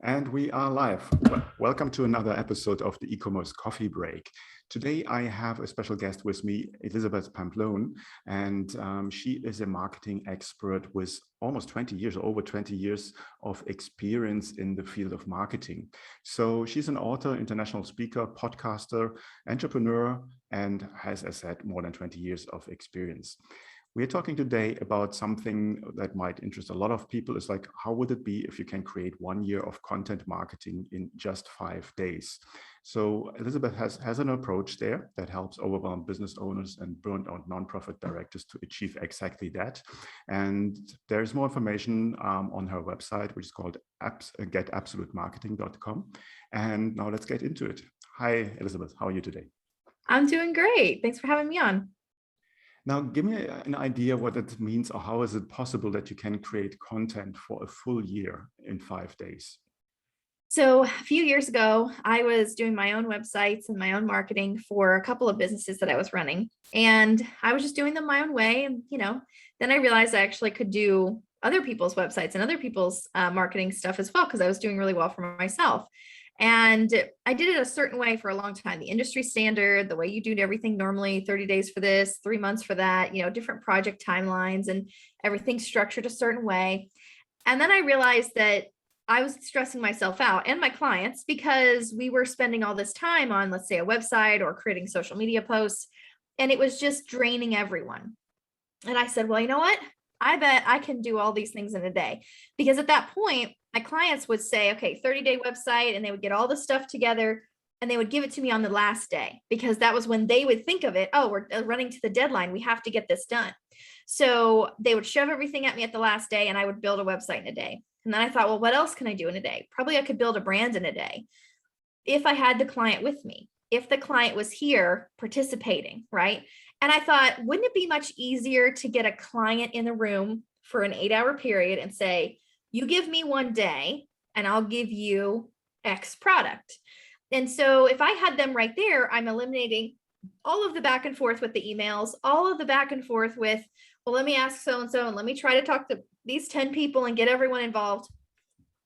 And we are live. Welcome to another episode of the Ecommerce Coffee Break. Today, I have a special guest with me, Elizabeth Pampalone, and she is a marketing expert with almost 20 years, over 20 years of experience in the field of marketing. So she's an author, international speaker, podcaster, entrepreneur, and has, as I said, more than 20 years of experience. We're talking today about something that might interest a lot of people. It's like, how would it be if you can create 1 year of content marketing in just 5 days? So Elizabeth has an approach there that helps overwhelmed business owners and burned out nonprofit directors to achieve exactly that. And there's more information on her website, which is called getabsolutemarketing.com. And now let's get into it. Hi, Elizabeth. How are you today? I'm doing great. Thanks for having me on. Now, give me an idea what it means, or how is it possible that you can create content for a full year in 5 days? So a few years ago, I was doing my own websites and my own marketing for a couple of businesses that I was running. And I was just doing them my own way. And, then I realized I actually could do other people's websites and other people's marketing stuff as well, because I was doing really well for myself. And I did it a certain way for a long time, the industry standard, the way you do everything normally, 30 days for this, 3 months for that, different project timelines and everything structured a certain way. And then I realized that I was stressing myself out and my clients because we were spending all this time on, let's say, a website or creating social media posts, and it was just draining everyone. And I said, well, you know what? I bet I can do all these things in a day. Because at that point, my clients would say, okay, 30-day website, and they would get all the stuff together and they would give it to me on the last day, because that was when they would think of it. Oh, we're running to the deadline. We have to get this done. So they would shove everything at me at the last day and I would build a website in a day. And then I thought, well, what else can I do in a day? Probably I could build a brand in a day if I had the client with me, if the client was here participating, right? And I thought, wouldn't it be much easier to get a client in the room for an 8-hour period and say, you give me 1 day and I'll give you X product. And so if I had them right there, I'm eliminating all of the back and forth with the emails, all of the back and forth with, well, let me ask so-and-so and let me try to talk to these 10 people and get everyone involved.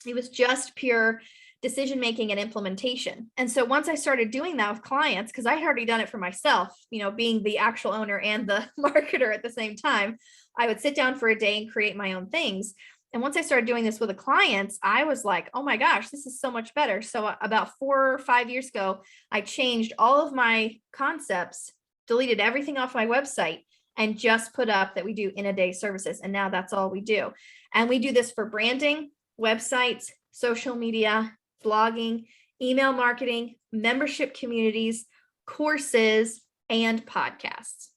It was just pure decision-making and implementation. And so once I started doing that with clients, because I had already done it for myself, being the actual owner and the marketer at the same time, I would sit down for a day and create my own things. And once I started doing this with the clients, I was like, oh my gosh, this is so much better. So about 4 or 5 years ago, I changed all of my concepts, deleted everything off my website, and just put up that we do in a day services. And now that's all we do. And we do this for branding, websites, social media, blogging, email marketing, membership communities, courses, and podcasts.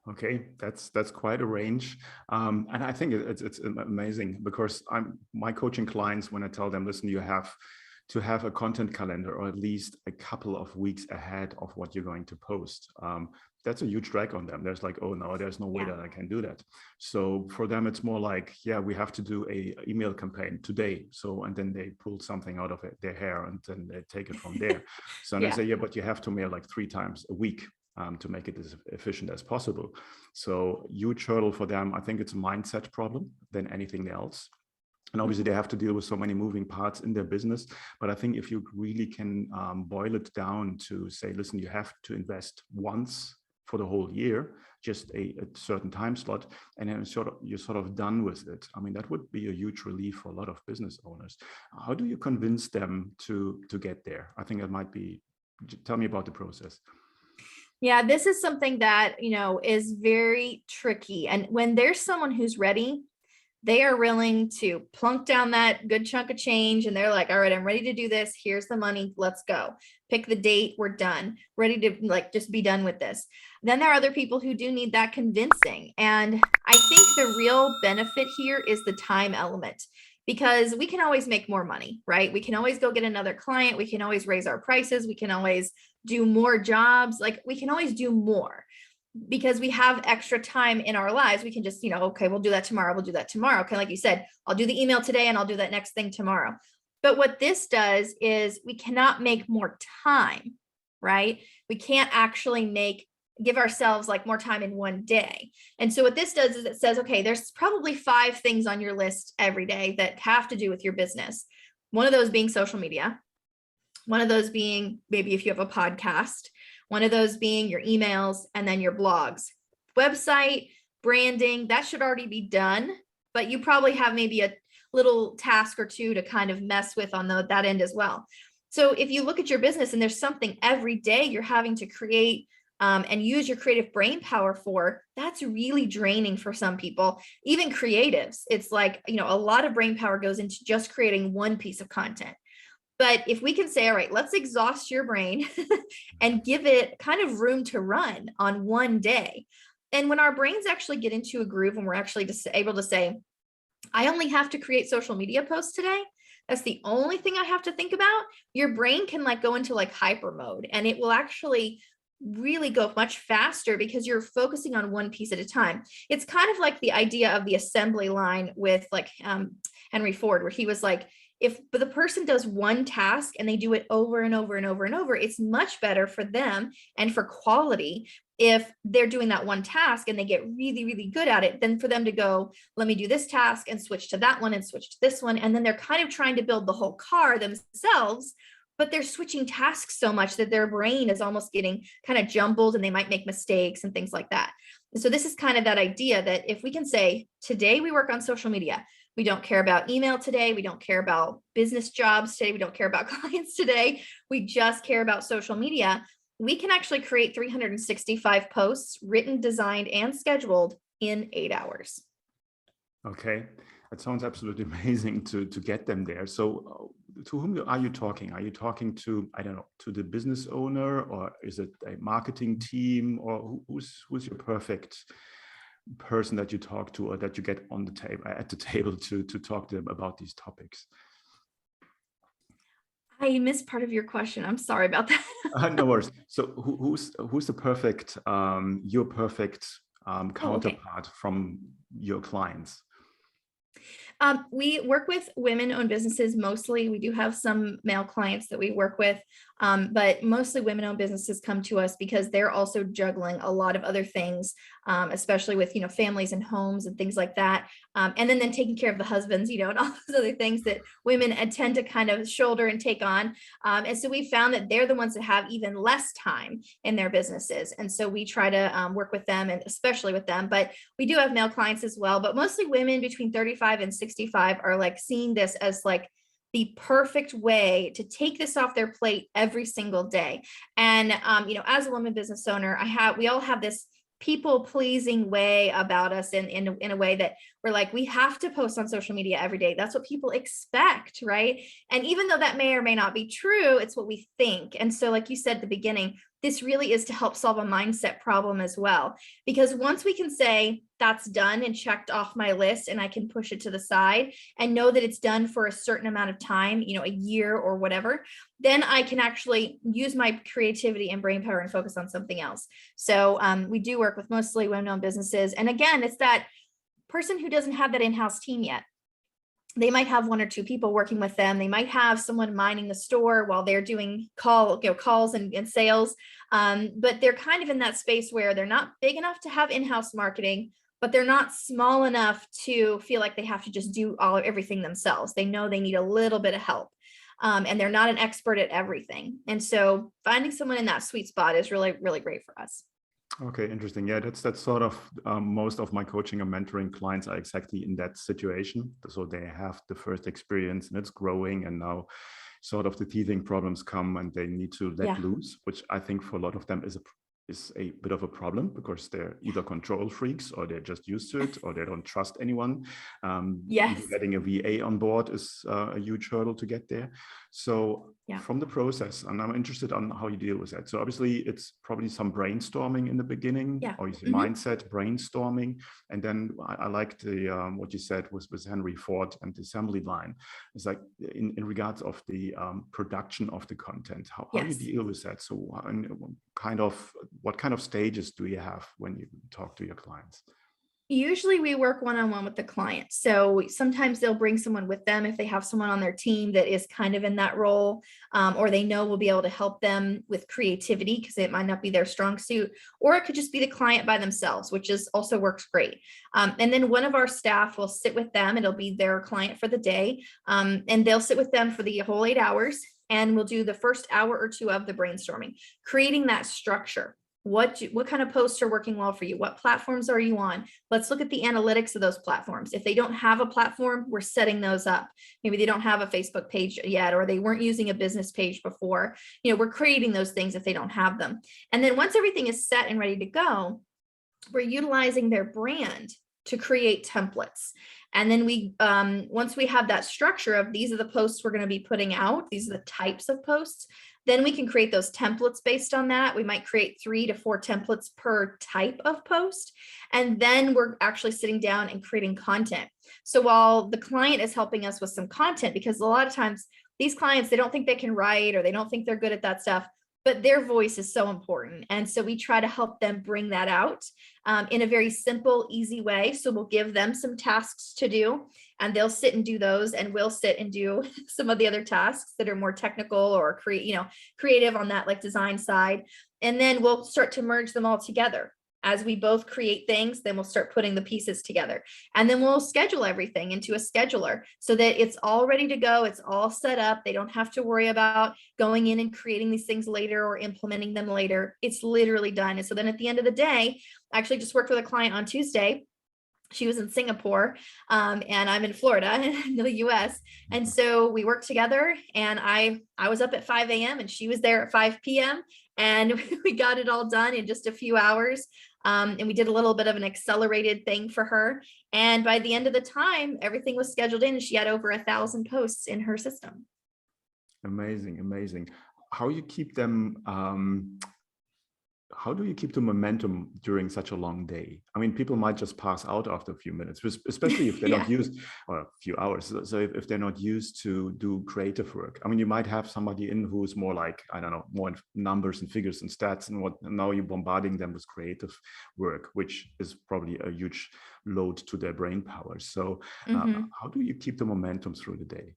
Okay, that's quite a range, and I think it's amazing, because my coaching clients, when I tell them, listen, you have to have a content calendar, or at least a couple of weeks ahead of what you're going to post. That's a huge drag on them. There's like, oh no, there's no way that I can do that. So for them, it's more like, yeah, we have to do a email campaign today. So, and then they pull something out of their hair and then they take it from there. So and I say, yeah, but you have to mail like 3 times a week to make it as efficient as possible. So huge hurdle for them. I think it's a mindset problem than anything else. And obviously they have to deal with so many moving parts in their business. But I think if you really can boil it down to say, listen, you have to invest once for the whole year, just a certain time slot, and then you're sort of done with it. I mean, that would be a huge relief for a lot of business owners. How do you convince them to get there? I think that might be, tell me about the process. Yeah, this is something that, is very tricky. And when there's someone who's ready, they are willing to plunk down that good chunk of change. And they're like, all right, I'm ready to do this. Here's the money. Let's go. Pick the date. We're done. Ready to just be done with this. Then there are other people who do need that convincing. And I think the real benefit here is the time element, because we can always make more money, right? We can always go get another client. We can always raise our prices. We can always do more jobs. Like, we can always do more because we have extra time in our lives. We can just, okay, we'll do that tomorrow. We'll do that tomorrow. Okay. Like you said, I'll do the email today and I'll do that next thing tomorrow. But what this does is we cannot make more time, right? We can't actually give ourselves like more time in 1 day. And so what this does is it says, okay, there's probably 5 things on your list every day that have to do with your business. One of those being social media, one of those being maybe if you have a podcast, one of those being your emails, and then your blogs. Website, branding, that should already be done, but you probably have maybe a little task or two to kind of mess with on that end as well. So if you look at your business and there's something every day you're having to create and use your creative brain power for, that's really draining for some people, even creatives. It's like, a lot of brain power goes into just creating one piece of content. But if we can say, all right, let's exhaust your brain and give it kind of room to run on one day. And when our brains actually get into a groove and we're actually just able to say, I only have to create social media posts today, that's the only thing I have to think about, your brain can go into hyper mode, and it will actually really go much faster because you're focusing on one piece at a time. It's kind of like the idea of the assembly line with Henry Ford, where he was like, if the person does one task and they do it over and over and over and over, it's much better for them and for quality if they're doing that one task and they get really, really good at it than for them to go, let me do this task and switch to that one and switch to this one. And then they're kind of trying to build the whole car themselves, but they're switching tasks so much that their brain is almost getting kind of jumbled and they might make mistakes and things like that. And so this is kind of that idea that if we can say, today we work on social media, we don't care about email today, we don't care about business jobs today, we don't care about clients today, we just care about social media, we can actually create 365 posts written, designed, and scheduled in 8 hours. Okay, that sounds absolutely amazing to get them there. So to whom are you talking? Are you talking to, I don't know, to the business owner, or is it a marketing team, or who's your perfect person that you talk to, or that you get on the table at the table to talk to them about these topics? I missed part of your question. I'm sorry about that. No worries. So who's the perfect your perfect counterpart from your clients? We work with women-owned businesses mostly. We do have some male clients that we work with, but mostly women-owned businesses come to us because they're also juggling a lot of other things, especially with families and homes and things like that, and then taking care of the husbands, and all those other things that women tend to kind of shoulder and take on. And so we found that they're the ones that have even less time in their businesses, and so we try to work with them, and especially with them. But we do have male clients as well, but mostly women between 35 and 65 are seeing this as the perfect way to take this off their plate every single day. And as a woman business owner, we all have this people pleasing way about us in a way that we're we have to post on social media every day. That's what people expect, right? And even though that may or may not be true, it's what we think. And so like you said at the beginning, this really is to help solve a mindset problem as well. Because once we can say that's done and checked off my list, and I can push it to the side and know that it's done for a certain amount of time, a year or whatever, then I can actually use my creativity and brain power and focus on something else. So we do work with mostly women-owned businesses. And again, it's that person who doesn't have that in-house team yet. They might have one or two people working with them. They might have someone minding the store while they're doing calls and sales. But they're kind of in that space where they're not big enough to have in-house marketing, but they're not small enough to feel like they have to just do everything themselves. They know they need a little bit of help. And they're not an expert at everything. And so finding someone in that sweet spot is really, really great for us. Okay, interesting. Yeah, that's sort of most of my coaching and mentoring clients are exactly in that situation. So they have the first experience and it's growing, and now sort of the teething problems come and they need to let loose, which I think for a lot of them is a bit of a problem, because they're either control freaks or they're just used to it, or they don't trust anyone. Yes. Getting a VA on board is a huge hurdle to get there. So from the process, and I'm interested on how you deal with that. So obviously it's probably some brainstorming in the beginning, or you say mindset brainstorming. And then I like the what you said was with Henry Ford and the assembly line. It's like in regards of the production of the content, how you deal with that. So what kind of stages do you have when you talk to your clients? Usually we work one-on-one with the client. So sometimes they'll bring someone with them if they have someone on their team that is kind of in that role, or they know will be able to help them with creativity because it might not be their strong suit, or it could just be the client by themselves, which is also works great. And then one of our staff will sit with them. It'll be their client for the day, and they'll sit with them for the whole 8 hours. And we'll do the first hour or two of the brainstorming, creating that structure. What kind of posts are working well for you? What platforms are you on? Let's look at the analytics of those platforms. If they don't have a platform, we're setting those up. Maybe they don't have a Facebook page yet, or they weren't using a business page before. We're creating those things if they don't have them. And then once everything is set and ready to go, we're utilizing their brand to create templates. And then once we have that structure of these are the posts we're going to be putting out, these are the types of posts, then we can create those templates based on that. We might create 3 to 4 templates per type of post. And then we're actually sitting down and creating content. So while the client is helping us with some content, because a lot of times these clients, they don't think they can write, or they don't think they're good at that stuff, but their voice is so important. And so we try to help them bring that out in a very simple, easy way. So we'll give them some tasks to do, and they'll sit and do those, and we'll sit and do some of the other tasks that are more technical or creative on that like design side. And then we'll start to merge them all together. As we both create things, then we'll start putting the pieces together, and then we'll schedule everything into a scheduler so that it's all ready to go. It's all set up. They don't have to worry about going in and creating these things later or implementing them later. It's literally done. And so then at the end of the day, I actually just worked with a client on Tuesday. She was in Singapore, and I'm in Florida in the US. And so we worked together, and I was up at 5 a.m. and she was there at 5 p.m. and we got it all done in just a few hours. And we did a little bit of an accelerated thing for her. And by the end of the time, everything was scheduled in, and she had over 1,000 posts in her system. Amazing, amazing. How you keep them, how do you keep the momentum during such a long day? I mean, people might just pass out after a few minutes, especially if they're not used, or a few hours. So if they're not used to do creative work. I mean, you might have somebody in who's more like, I don't know, more numbers and figures and stats and now you're bombarding them with creative work, which is probably a huge load to their brain power. So how do you keep the momentum through the day?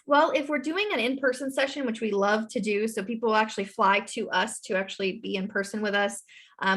Well, if we're doing an in-person session, which we love to do, so people will actually fly to us to actually be in person with us.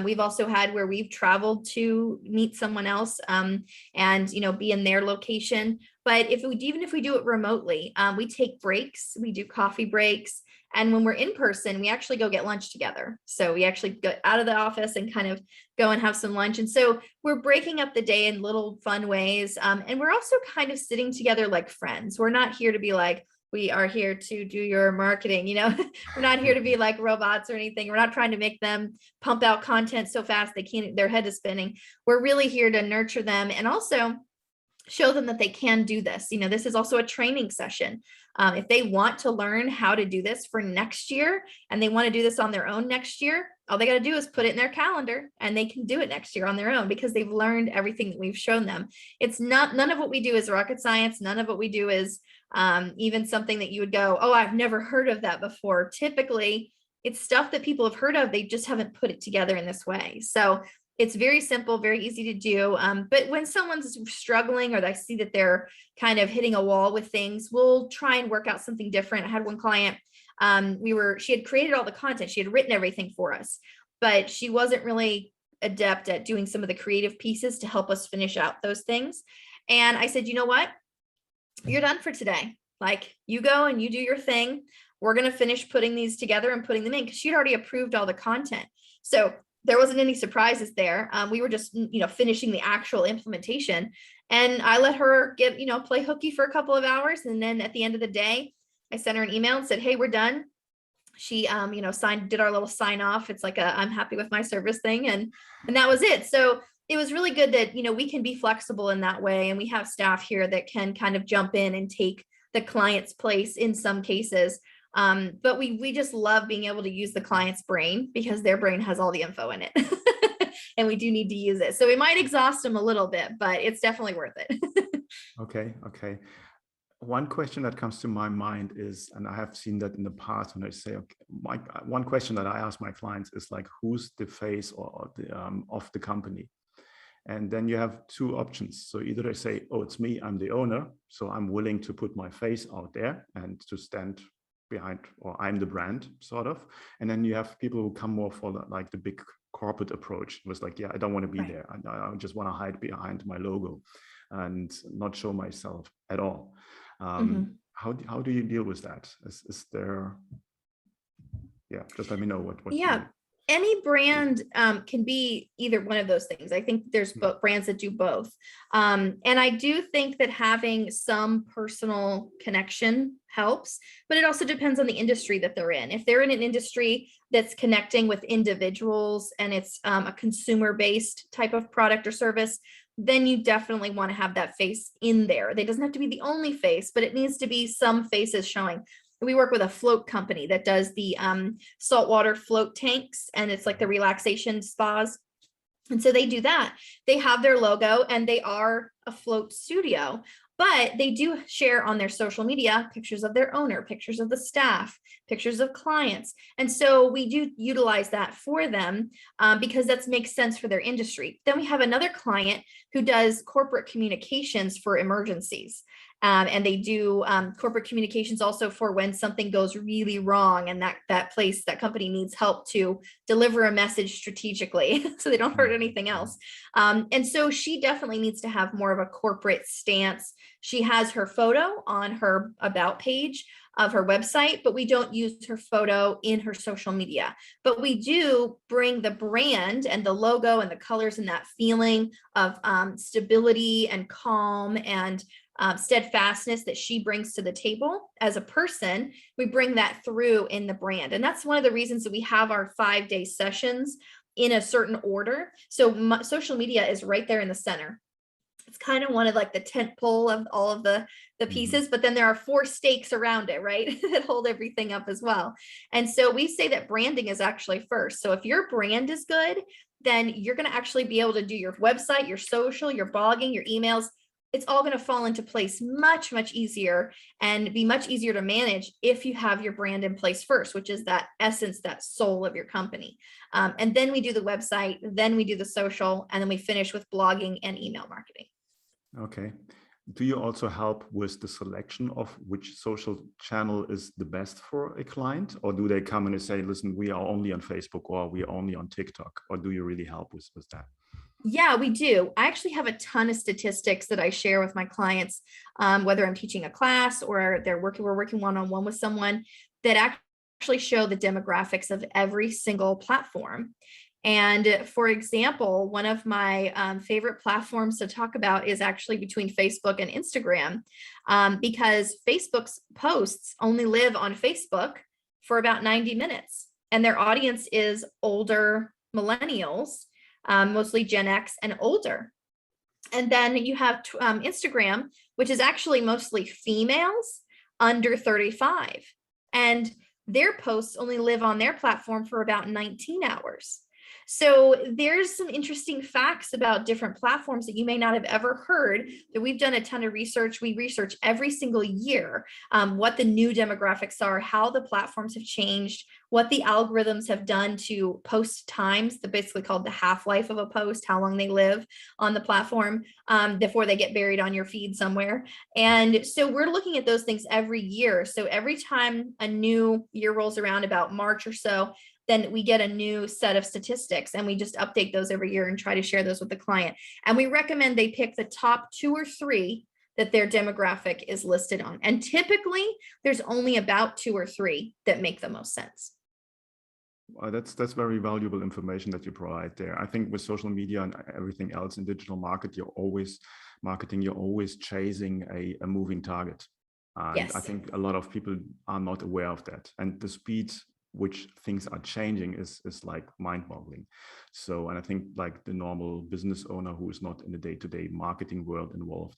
We've also had where we've traveled to meet someone else and be in their location. But even if we do it remotely, we take breaks, we do coffee breaks. And when we're in person, we actually go get lunch together. So we actually go out of the office and kind of go and have some lunch. And so we're breaking up the day in little fun ways. And we're also kind of sitting together like friends. We're not here to be like, we are here to do your marketing. We're not here to be like robots or anything. We're not trying to make them pump out content so fast their head is spinning. We're really here to nurture them and also show them that they can do this. This is also a training session. If they want to learn how to do this for next year and they want to do this on their own next year, all they got to do is put it in their calendar and they can do it next year on their own because they've learned everything that we've shown them. None of what we do is rocket science. None of what we do is even something that you would go, oh, I've never heard of that before. Typically, it's stuff that people have heard of. They just haven't put it together in this way. So it's very simple, very easy to do. But when someone's struggling or they see that they're kind of hitting a wall with things, we'll try and work out something different. I had one client, she had created all the content. She had written everything for us, but she wasn't really adept at doing some of the creative pieces to help us finish out those things. And I said, you know what? You're done for today. Like, you go and you do your thing. We're going to finish putting these together and putting them in because she'd already approved all the content. So there wasn't any surprises there. We were just, finishing the actual implementation, and I let her play hooky for a couple of hours. And then at the end of the day, I sent her an email and said, hey, we're done. She, did our little sign off. It's like I'm happy with my service thing. And that was it. So it was really good that, we can be flexible in that way. And we have staff here that can kind of jump in and take the client's place in some cases. But we just love being able to use the client's brain because their brain has all the info in it. And we do need to use it. So we might exhaust them a little bit, but it's definitely worth it. Okay. One question that comes to my mind is, and I have seen that in the past when I say, okay, one question that I ask my clients is like, who's the face or the, of the company? And then you have two options. So either they say, oh, it's me, I'm the owner, so I'm willing to put my face out there and to stand behind, or I'm the brand, sort of. And then you have people who come more for the big corporate approach. It was like, yeah, I don't want to be there. I just want to hide behind my logo and not show myself at all. How do you deal with that? Is there, yeah, just let me know what Yeah. Any brand can be either one of those things. I think there's brands that do both. And I do think that having some personal connection helps, but it also depends on the industry that they're in. If they're in an industry that's connecting with individuals and it's a consumer-based type of product or service, then you definitely want to have that face in there. It doesn't have to be the only face, but it needs to be some faces showing. We work with a float company that does the saltwater float tanks, and it's like the relaxation spas. And so they do that. They have their logo and they are a float studio, but they do share on their social media pictures of their owner, pictures of the staff, pictures of clients. And so we do utilize that for them because that makes sense for their industry. Then we have another client who does corporate communications for emergencies. And they do corporate communications also for when something goes really wrong and that company needs help to deliver a message strategically so they don't hurt anything else. And so she definitely needs to have more of a corporate stance. She has her photo on her about page of her website, but we don't use her photo in her social media. But we do bring the brand and the logo and the colors and that feeling of stability and calm and steadfastness that she brings to the table as a person. We bring that through in the brand. And that's one of the reasons that we have our 5-day sessions in a certain order. So social media is right there in the center. It's kind of one of like the tent pole of all of the pieces, but then there are 4 stakes around it, right? that hold everything up as well. And so we say that branding is actually first. So if your brand is good, then you're going to actually be able to do your website, your social, your blogging, your emails. It's all going to fall into place much, much easier and be much easier to manage if you have your brand in place first, which is that essence, that soul of your company. And then we do the website, then we do the social, and then we finish with blogging and email marketing. Okay. Do you also help with the selection of which social channel is the best for a client? Or do they come and say, listen, we are only on Facebook or we are only on TikTok? Or do you really help with that? Yeah, we do. I actually have a ton of statistics that I share with my clients, whether I'm teaching a class or we're working one-on-one with someone, that actually show the demographics of every single platform. And for example, one of my favorite platforms to talk about is actually between Facebook and Instagram, because Facebook's posts only live on Facebook for about 90 minutes, and their audience is older millennials, mostly Gen X and older. And then you have Instagram, which is actually mostly females under 35. And their posts only live on their platform for about 19 hours. So there's some interesting facts about different platforms that you may not have ever heard, that we've done a ton of research. We research every single year what the new demographics are, how the platforms have changed, what the algorithms have done to post times, basically called the half-life of a post, how long they live on the platform before they get buried on your feed somewhere. And so we're looking at those things every year. So every time a new year rolls around, about March or so, then we get a new set of statistics, and we just update those every year and try to share those with the client. And we recommend they pick the top 2 or 3 that their demographic is listed on. And typically there's only about 2 or 3 that make the most sense. That's very valuable information that you provide there. I think with social media and everything else in digital marketing, you're always chasing a moving target. And yes. I think a lot of people are not aware of that. And the speed which things are changing is like mind-boggling. So, and I think like the normal business owner who is not in the day-to-day marketing world involved,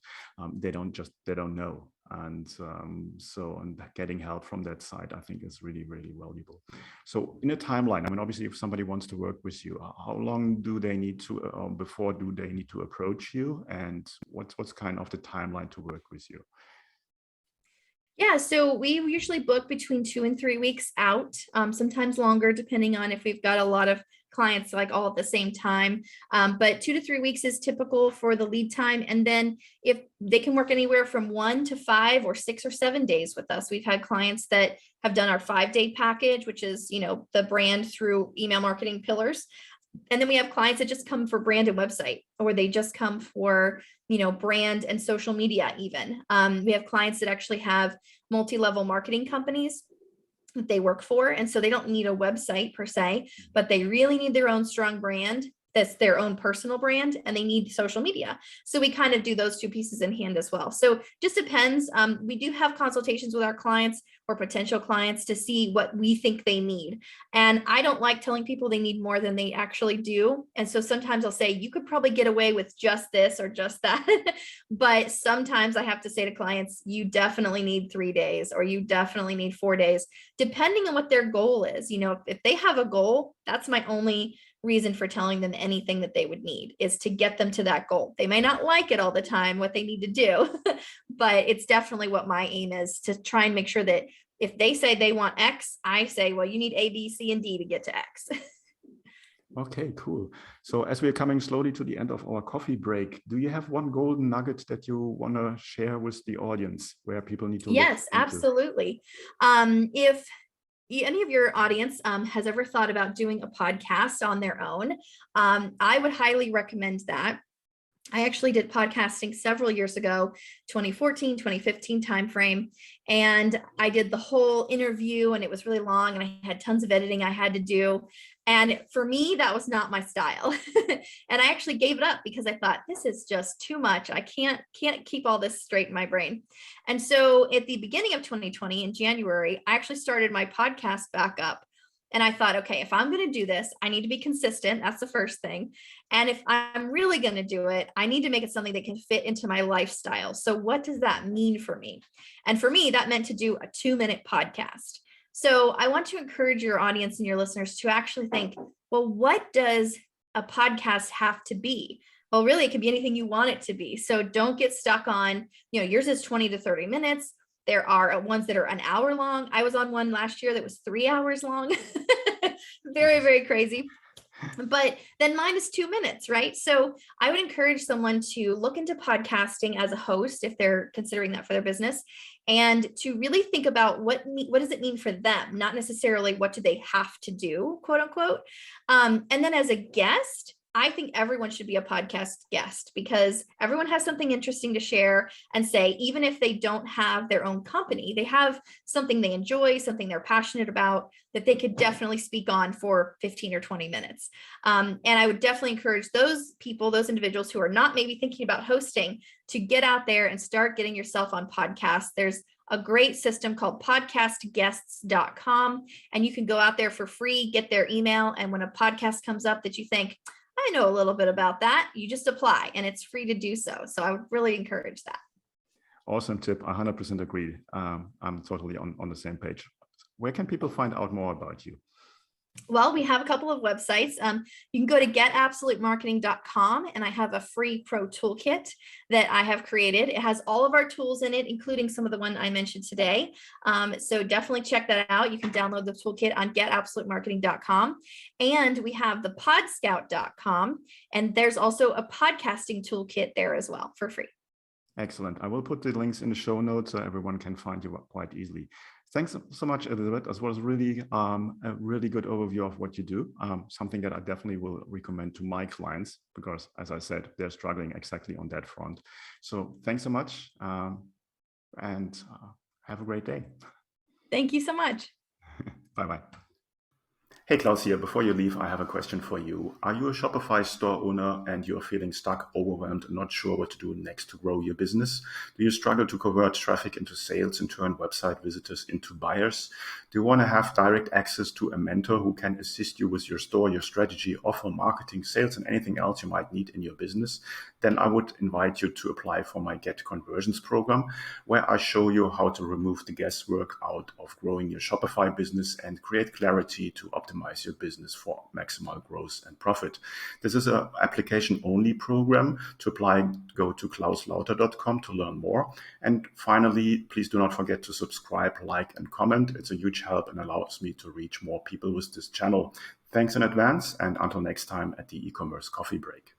they don't know. And and getting help from that side, I think is really, really valuable. So in a timeline, I mean, obviously if somebody wants to work with you, how long do they need to, before do they need to approach you? And what's kind of the timeline to work with you? Yeah, so we usually book between 2 and 3 weeks out, sometimes longer, depending on if we've got a lot of clients like all at the same time. But 2 to 3 weeks is typical for the lead time. And then if they can work anywhere from 1 to 5 or 6 or 7 days with us. We've had clients that have done our 5-day package, which is, the brand through email marketing pillars. And then we have clients that just come for brand and website, or they just come for, brand and social media even. We have clients that actually have multi-level marketing companies that they work for. And so they don't need a website per se, but they really need their own strong brand. That's their own personal brand, and they need social media. So we kind of do those two pieces in hand as well. So just depends. We do have consultations with our clients or potential clients to see what we think they need. And I don't like telling people they need more than they actually do. And so sometimes I'll say, you could probably get away with just this or just that. But sometimes I have to say to clients, you definitely need 3 days, or you definitely need 4 days, depending on what their goal is. If they have a goal, that's my only reason for telling them anything that they would need, is to get them to that goal. They may not like it all the time, what they need to do, but it's definitely what my aim is, to try and make sure that if they say they want X, I say, well, you need A, B, C, and D to get to X. Okay, cool. So as we're coming slowly to the end of our coffee break, do you have one golden nugget that you want to share with the audience where people need to Yes, absolutely. If any of your audience has ever thought about doing a podcast on their own, I would highly recommend that. I actually did podcasting several years ago, 2014, 2015 timeframe. And I did the whole interview, and it was really long, and I had tons of editing I had to do. And for me, that was not my style. And I actually gave it up because I thought, this is just too much. I can't keep all this straight in my brain. And so at the beginning of 2020 in January, I actually started my podcast back up. And I thought, okay, if I'm going to do this, I need to be consistent. That's the first thing. And if I'm really going to do it, I need to make it something that can fit into my lifestyle. So what does that mean for me? And for me, that meant to do a 2-minute podcast. So I want to encourage your audience and your listeners to actually think, well, what does a podcast have to be? Well, really, it could be anything you want it to be. So don't get stuck on, yours is 20 to 30 minutes. There are ones that are an hour long. I was on one last year that was 3 hours long. Very, very crazy. But then mine is 2 minutes, right? So I would encourage someone to look into podcasting as a host if they're considering that for their business, and to really think about what does it mean for them, not necessarily what do they have to do, quote unquote. And then as a guest, I think everyone should be a podcast guest, because everyone has something interesting to share and say. Even if they don't have their own company, they have something they enjoy, something they're passionate about, that they could definitely speak on for 15 or 20 minutes. And I would definitely encourage those people, those individuals who are not maybe thinking about hosting, to get out there and start getting yourself on podcasts. There's a great system called podcastguests.com, and you can go out there for free, get their email, and when a podcast comes up that you think, I know a little bit about that, you just apply, and it's free to do so. So I would really encourage that. Awesome tip. I 100% agree. I'm totally on the same page. Where can people find out more about you? Well, we have a couple of websites. You can go to getabsolutemarketing.com, and I have a free pro toolkit that I have created. It has all of our tools in it, including some of the one I mentioned today. So definitely check that out. You can download the toolkit on getabsolutemarketing.com. And we have the podscout.com, and there's also a podcasting toolkit there as well for free. Excellent. I will put the links in the show notes so everyone can find you quite easily. Thanks so much, Elizabeth. This was really a really good overview of what you do. Something that I definitely will recommend to my clients, because, as I said, they're struggling exactly on that front. So thanks so much, and have a great day. Thank you so much. Bye-bye. Hey, Klaus here. Before you leave, I have a question for you. Are you a Shopify store owner and you're feeling stuck, overwhelmed, and not sure what to do next to grow your business? Do you struggle to convert traffic into sales and turn website visitors into buyers? Do you want to have direct access to a mentor who can assist you with your store, your strategy, offer, marketing, sales, and anything else you might need in your business? Then I would invite you to apply for my Get Conversions program, where I show you how to remove the guesswork out of growing your Shopify business and create clarity to optimize optimize your business for maximal growth and profit. This is an application-only program. To apply, go to klauslauter.com to learn more. And finally, please do not forget to subscribe, like, and comment. It's a huge help and allows me to reach more people with this channel. Thanks in advance, and until next time at the e-commerce coffee break.